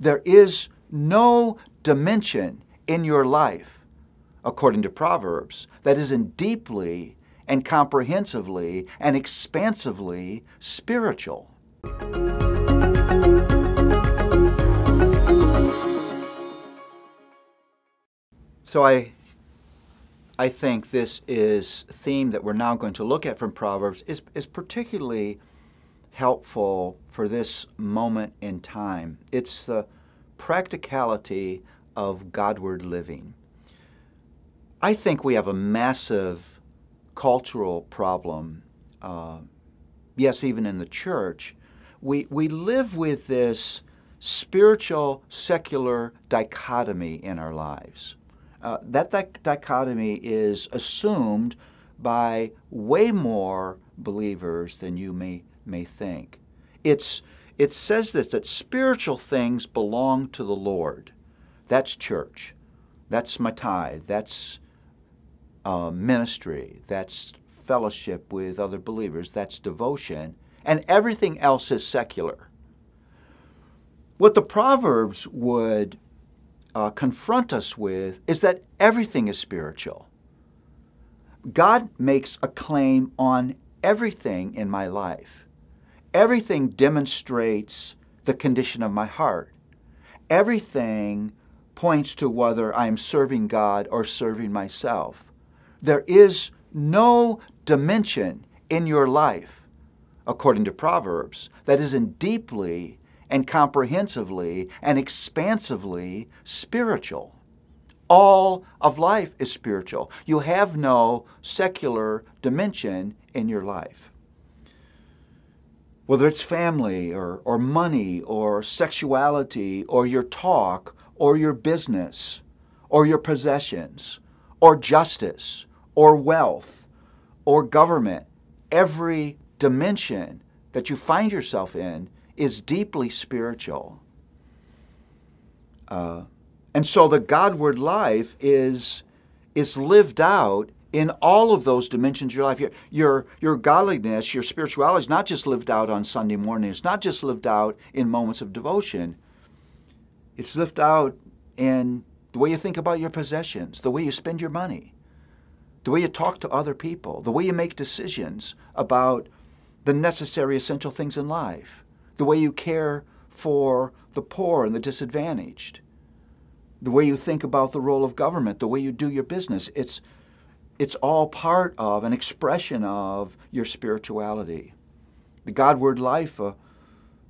There is no dimension in your life, according to Proverbs, that isn't deeply and comprehensively and expansively spiritual. So I think this is a theme that we're now going to look at from Proverbs is particularly helpful for this moment in time. It's the practicality of Godward living. I think we have a massive cultural problem, yes, even in the church. We live with this spiritual, secular dichotomy in our lives. That dichotomy is assumed by way more believers than you may think. It says this, that spiritual things belong to the Lord. That's church. That's my tithe. That's ministry. That's fellowship with other believers. That's devotion. And everything else is secular. What the Proverbs would confront us with is that everything is spiritual. God makes a claim on everything in my life. Everything demonstrates the condition of my heart. Everything points to whether I am serving God or serving myself. There is no dimension in your life, according to Proverbs, that isn't deeply and comprehensively and expansively spiritual. All of life is spiritual. You have no secular dimension in your life. Whether it's family or money or sexuality or your talk or your business or your possessions or justice or wealth or government, every dimension that you find yourself in is deeply spiritual. And so the Godward life is lived out in all of those dimensions of your life. Your godliness, your spirituality is not just lived out on Sunday morning. It's not just lived out in moments of devotion. It's lived out in the way you think about your possessions, the way you spend your money, the way you talk to other people, the way you make decisions about the necessary, essential things in life, the way you care for the poor and the disadvantaged, the way you think about the role of government, the way you do your business. It's all part of an expression of your spirituality. The Godward life,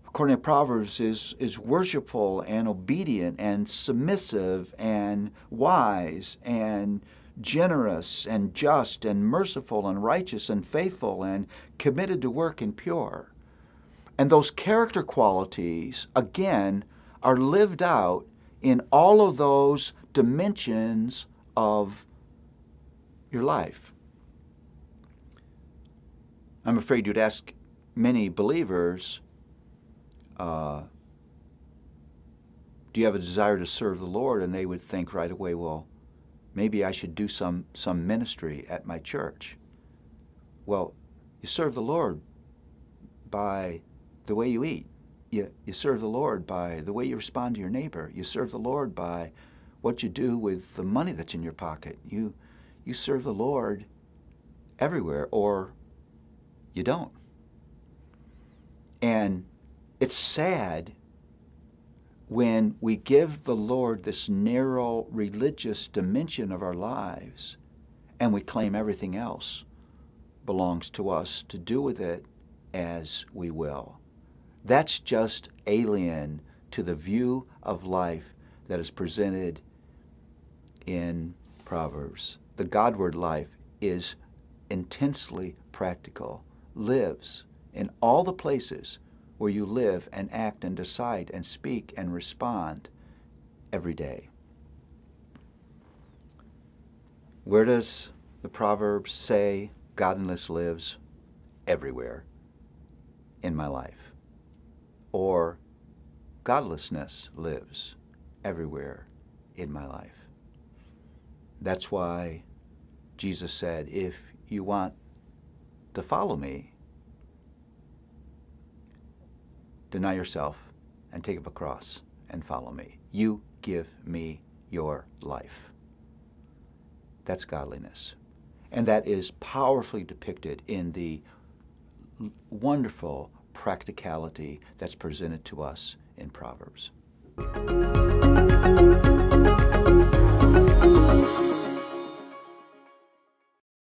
according to Proverbs, is worshipful and obedient and submissive and wise and generous and just and merciful and righteous and faithful and committed to work and pure. And those character qualities, again, are lived out in all of those dimensions of your life. I'm afraid you'd ask many believers, do you have a desire to serve the Lord? And they would think right away, well, maybe I should do some ministry at my church. Well, you serve the Lord by the way you eat. You serve the Lord by the way you respond to your neighbor. You serve the Lord by what you do with the money that's in your pocket. You serve the Lord everywhere, or you don't. And it's sad when we give the Lord this narrow religious dimension of our lives and we claim everything else belongs to us to do with it as we will. That's just alien to the view of life that is presented in Proverbs. The Godward life is intensely practical, lives in all the places where you live and act and decide and speak and respond every day. Where does the Proverbs say godliness lives? Everywhere in my life. Or godlessness lives everywhere in my life. That's why Jesus said, if you want to follow me, deny yourself and take up a cross and follow me. You give me your life. That's godliness. And that is powerfully depicted in the wonderful practicality that's presented to us in Proverbs.